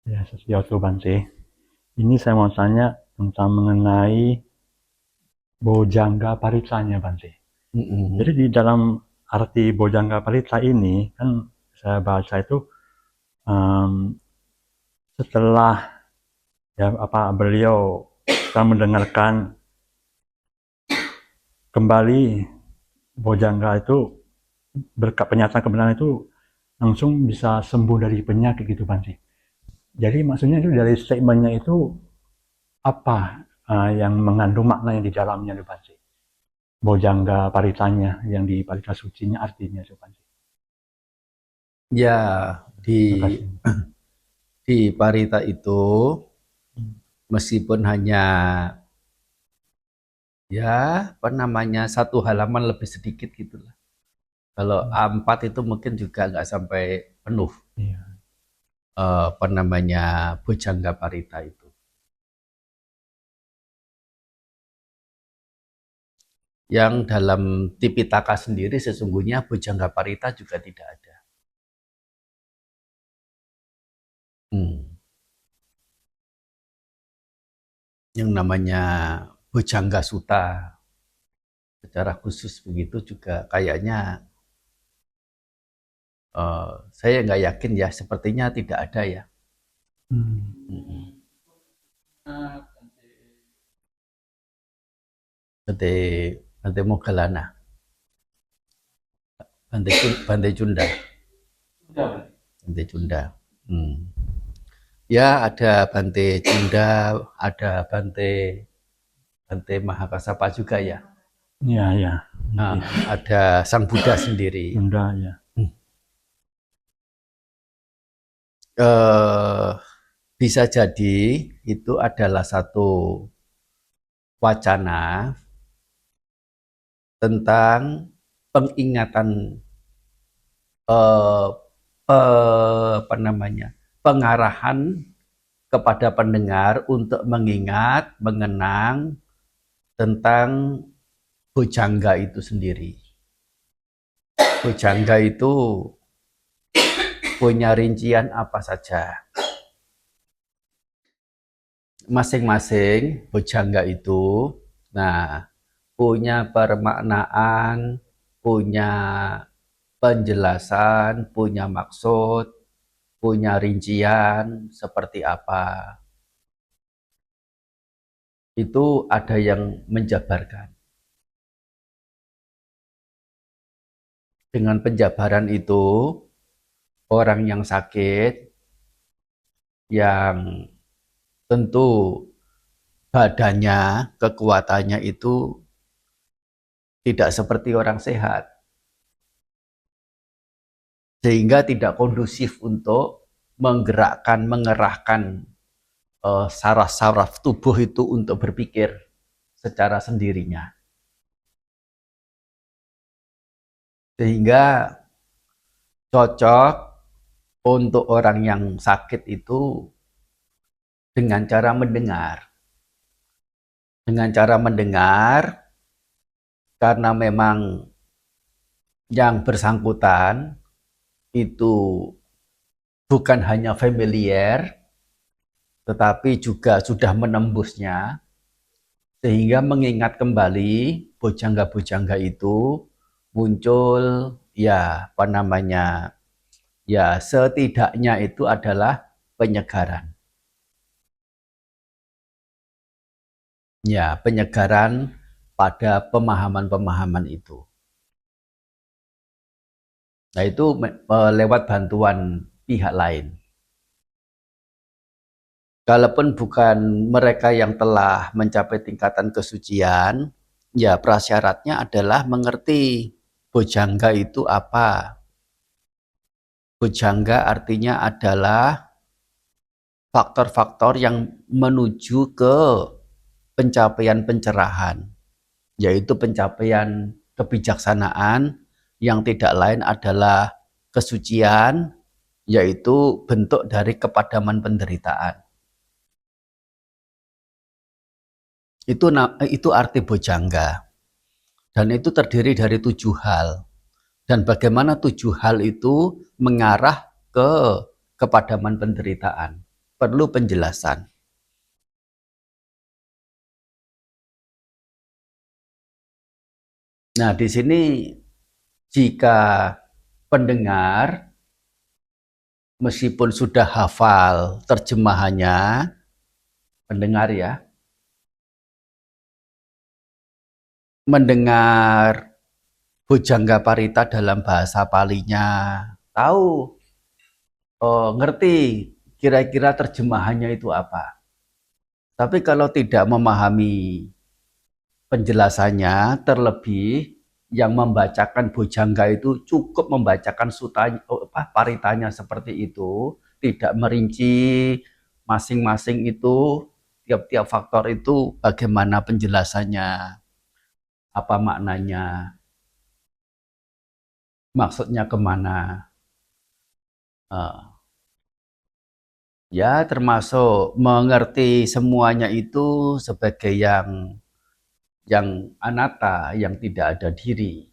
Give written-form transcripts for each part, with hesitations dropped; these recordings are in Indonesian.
Ya, Setioso Bante. Ini saya mau tanya tentang mengenai Bojangga Paritanya, Bante. Jadi Mm-mm. di dalam arti Bojangga Parita ini, kan saya baca itu em, setelah ya apa beliau telah mendengarkan kembali Bojangga itu berkat penyataan kebenaran itu langsung bisa sembuh dari penyakit gitu, Bante. Jadi maksudnya itu dari statementnya itu apa yang mengandung makna yang di dalamnya, Bante? Bojangga Paritanya yang di Parita Sucinya artinya coba. Ya, di Terima kasih. di Parita itu meskipun hanya ya apa namanya satu halaman lebih sedikit gitulah. Kalau A4 itu mungkin juga nggak sampai penuh Iya. apa namanya Bojangga Parita itu. Yang dalam Tipitaka sendiri sesungguhnya Bojangga Parita juga tidak ada. Hmm. Yang namanya Bojangga Suta secara khusus begitu juga kayaknya saya nggak yakin ya, sepertinya tidak ada ya. Hmm. Mm-mm. Bante, Bante Moggallana, Bante Cunda, Bante Cunda. Hmm. Ya ada Bante Cunda, ada Bante Mahakasapa juga ya. Iya, iya. Nah, Nanti ada Sang Buddha sendiri. Sunda ya. Hmm. Eh, Bisa jadi itu adalah satu wacana tentang pengingatan eh, apa namanya pengarahan kepada pendengar untuk mengingat, mengenang tentang bojangga itu sendiri. Bojangga itu punya rincian apa saja. Masing-masing bojangga itu, nah, punya permaknaan, punya penjelasan, punya maksud, punya rincian seperti apa. Itu ada yang menjabarkan. Dengan penjabaran itu, orang yang sakit, yang tentu badannya, kekuatannya itu tidak seperti orang sehat, sehingga tidak kondusif untuk menggerakkan, mengerahkan saraf-saraf tubuh itu untuk berpikir secara sendirinya. Sehingga cocok untuk orang yang sakit itu dengan cara mendengar. Dengan cara mendengar, karena memang yang bersangkutan itu bukan hanya familiar, tetapi juga sudah menembusnya, sehingga mengingat kembali bojangga-bojangga itu muncul ya apa namanya ya setidaknya itu adalah penyegaran. Ya, penyegaran pada pemahaman-pemahaman itu. Nah, itu lewat bantuan pihak lain. Kalaupun bukan mereka yang telah mencapai tingkatan kesucian, ya prasyaratnya adalah mengerti bojangga itu apa. Bojangga artinya adalah faktor-faktor yang menuju ke pencapaian pencerahan, yaitu pencapaian kebijaksanaan yang tidak lain adalah kesucian, yaitu bentuk dari kepadaman penderitaan. Itu arti bojangga. Dan itu terdiri dari 7 hal. Dan bagaimana 7 hal itu mengarah ke kepadaman penderitaan. perlu penjelasan. Nah, di sini jika pendengar meskipun sudah hafal terjemahannya, pendengar ya, mendengar Bojangga Parita dalam bahasa Palinya, tahu, ngerti kira-kira terjemahannya itu apa. Tapi kalau tidak memahami penjelasannya, terlebih yang membacakan Bojangga itu cukup membacakan paritanya seperti itu, tidak merinci masing-masing itu, tiap-tiap faktor itu bagaimana penjelasannya, apa maknanya, maksudnya kemana. Ya, termasuk mengerti semuanya itu sebagai yang anatta, yang tidak ada diri.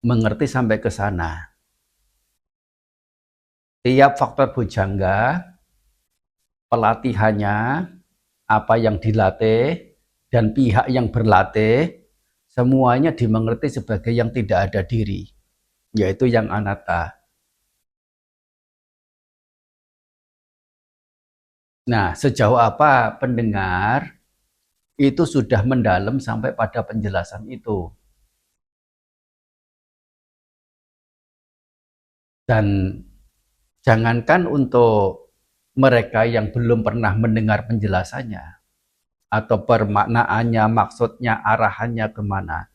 Mengerti sampai ke sana. Tiap faktor bujangga, pelatihannya, apa yang dilatih, dan pihak yang berlatih, semuanya dimengerti sebagai yang tidak ada diri, yaitu yang anatta. Nah, sejauh apa pendengar itu sudah mendalam sampai pada penjelasan itu. Dan jangankan untuk mereka yang belum pernah mendengar penjelasannya, atau permaknaannya, maksudnya, arahannya kemana.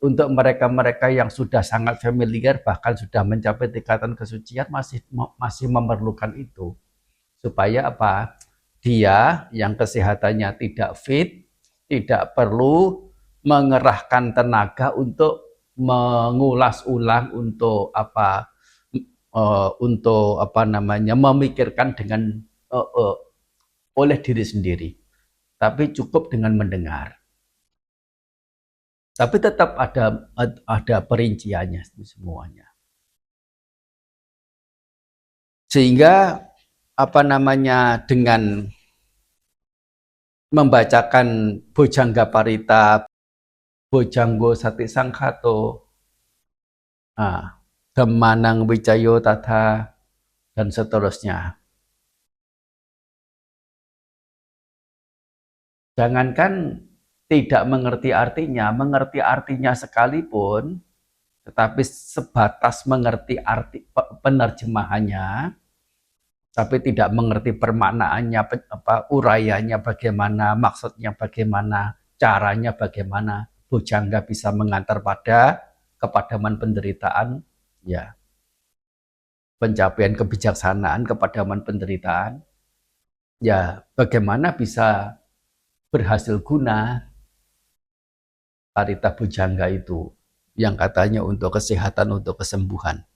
Untuk mereka-mereka yang sudah sangat familiar, bahkan sudah mencapai tingkatan kesucian, masih memerlukan itu. Supaya apa? Dia yang kesehatannya tidak fit, tidak perlu mengerahkan tenaga untuk mengulas ulang, untuk apa namanya, memikirkan dengan oleh diri sendiri, tapi cukup dengan mendengar. Tapi tetap ada perinciannya semuanya. Sehingga apa namanya, dengan membacakan Bojangga Parita, Bojanggo Sati Sangkhato, Demanang Wicayo Tata, dan seterusnya. Jangankan tidak mengerti artinya sekalipun, tetapi sebatas mengerti arti penerjemahannya, tapi tidak mengerti permaknaannya, uraiannya bagaimana, maksudnya bagaimana, caranya bagaimana, bujangga bisa mengantar pada kepadaman penderitaan, ya, pencapaian kebijaksanaan, kepadaman penderitaan, ya, bagaimana bisa berhasil guna parita bujangga itu, yang katanya untuk kesehatan, untuk kesembuhan.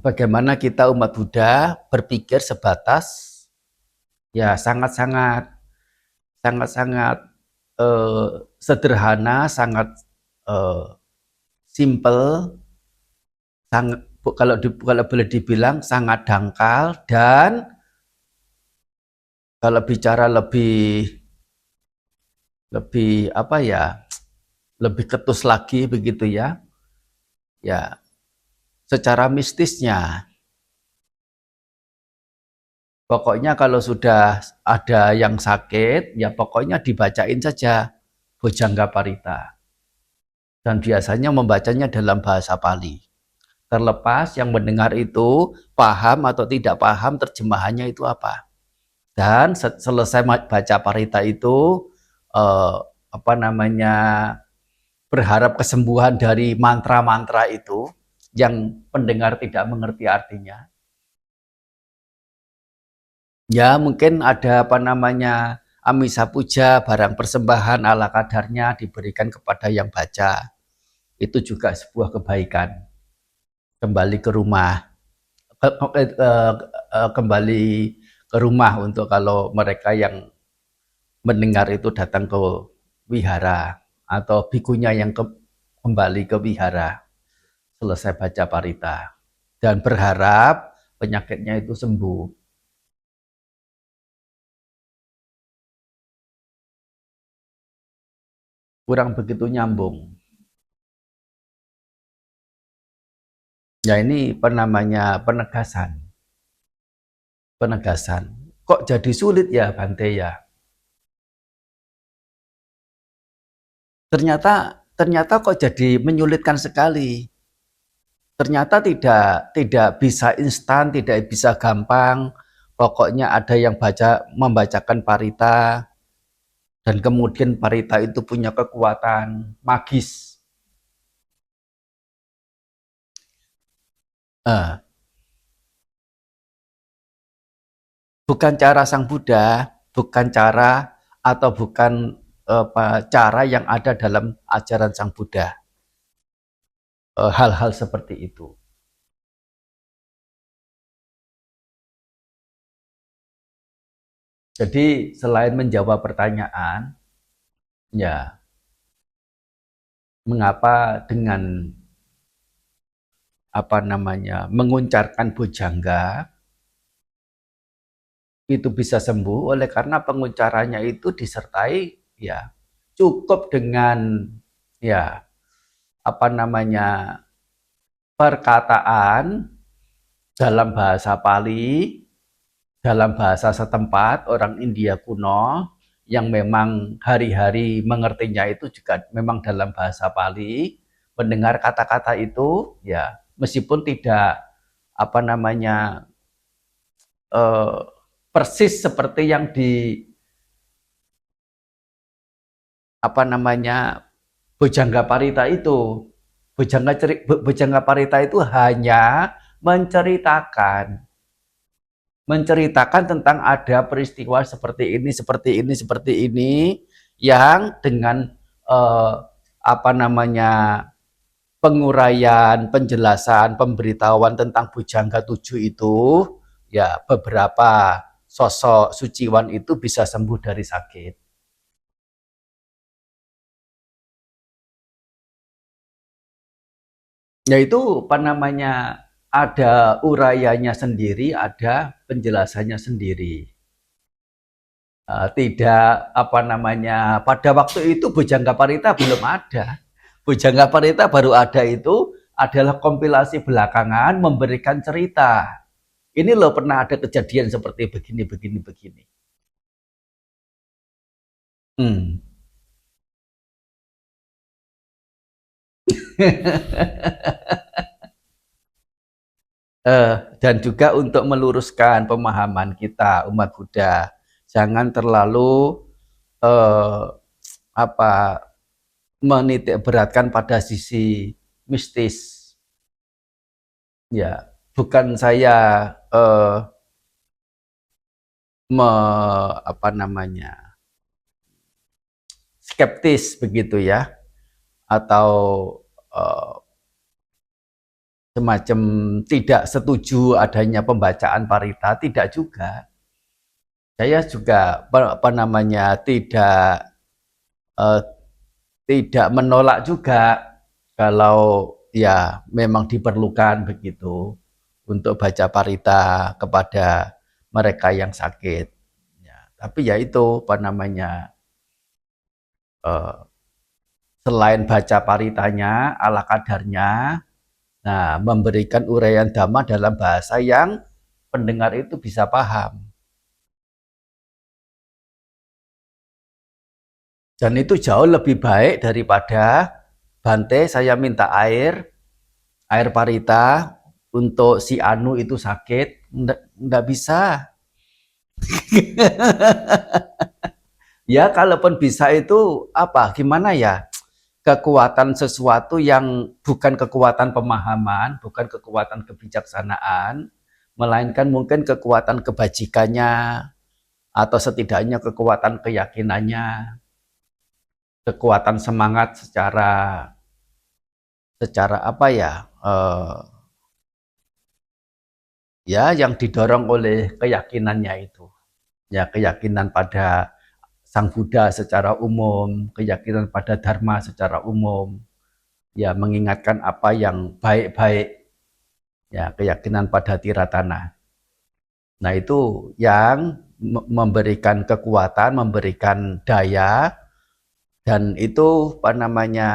Bagaimana kita umat Buddha berpikir sebatas ya sangat-sangat sederhana, sangat simple, sangat, kalau boleh dibilang sangat dangkal, dan kalau bicara lebih apa ya, lebih ketus lagi begitu ya, ya secara mistisnya. Pokoknya kalau sudah ada yang sakit, ya pokoknya dibacain saja Bojangga Parita. Dan biasanya membacanya dalam bahasa Pali. Terlepas yang mendengar itu paham atau tidak paham terjemahannya itu apa. Dan selesai baca Parita itu, apa namanya, berharap kesembuhan dari mantra-mantra itu yang pendengar tidak mengerti artinya. Ya mungkin ada apa namanya, amisa puja, barang persembahan ala kadarnya diberikan kepada yang baca. Itu juga sebuah kebaikan. Kembali ke rumah, kembali ke rumah untuk kalau mereka yang mendengar itu datang ke wihara, atau bikunya yang kembali ke wihara selesai baca parita. dan berharap penyakitnya itu sembuh. Kurang begitu nyambung. Ya ini namanya penegasan. Penegasan. Kok jadi sulit ya Bante ya? Ternyata kok jadi menyulitkan sekali. Ternyata tidak bisa instan, tidak bisa gampang. Pokoknya ada yang membacakan parita, dan kemudian parita itu punya kekuatan magis. Bukan cara Sang Buddha, bukan cara atau bukan cara yang ada dalam ajaran Sang Buddha. Hal-hal seperti itu. Jadi selain menjawab pertanyaan, ya mengapa dengan menguncarkan bujangga itu bisa sembuh, oleh karena penguncarannya itu disertai ya cukup dengan ya perkataan dalam bahasa Pali, dalam bahasa setempat orang India kuno yang memang hari-hari mengertinya itu juga memang dalam bahasa Pali. Mendengar kata-kata itu ya meskipun tidak persis seperti yang di Bujangga Parita itu. Bujangga Parita itu hanya menceritakan tentang ada peristiwa seperti ini, seperti ini, seperti ini, yang dengan penguraian, penjelasan, pemberitahuan tentang Bujangga 7 itu, ya beberapa sosok suciwan itu bisa sembuh dari sakit. Yaitu ada urayanya sendiri, ada penjelasannya sendiri. Tidak pada waktu itu Bujangga Parita belum ada. Bujangga Parita baru ada itu adalah kompilasi belakangan memberikan cerita. Ini loh pernah ada kejadian seperti begini, begini, begini. Dan juga untuk meluruskan pemahaman kita umat Buddha, jangan terlalu menitik beratkan pada sisi mistis. Ya, bukan saya skeptis begitu ya, atau semacam tidak setuju adanya pembacaan parita, tidak juga. Saya juga tidak menolak juga kalau ya memang diperlukan begitu untuk baca parita kepada mereka yang sakit. Ya, tapi ya itu selain baca paritanya ala kadarnya, nah memberikan uraian dhamma dalam bahasa yang pendengar itu bisa paham. Dan itu jauh lebih baik daripada Bante saya minta air parita untuk si Anu itu sakit, enggak bisa. Ya kalaupun bisa itu gimana ya, kekuatan sesuatu yang bukan kekuatan pemahaman, bukan kekuatan kebijaksanaan, melainkan mungkin kekuatan kebajikannya, atau setidaknya kekuatan keyakinannya, kekuatan semangat secara yang didorong oleh keyakinannya itu. Ya keyakinan pada Sang Buddha secara umum, keyakinan pada Dharma secara umum, ya mengingatkan apa yang baik-baik Ya, keyakinan pada tiratana. Nah, itu yang memberikan kekuatan, memberikan daya, dan itu apa namanya,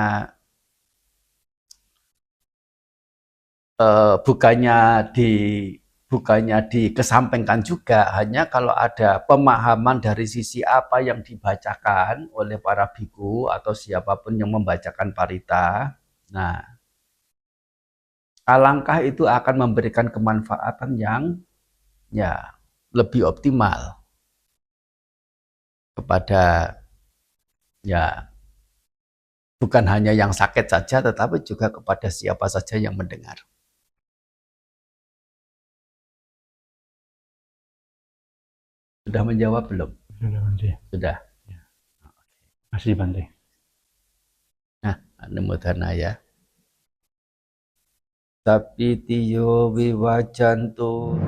bukannya dikesampingkan juga, hanya kalau ada pemahaman dari sisi apa yang dibacakan oleh para biku atau siapapun yang membacakan parita. Nah, alangkah itu akan memberikan kemanfaatan yang ya lebih optimal kepada ya bukan hanya yang sakit saja, tetapi juga kepada siapa saja yang mendengar. Sudah menjawab belum? Sudah Bante. Sudah. Masih Bante. Nah, anumodana ya. Tapi tiyo wiwajanto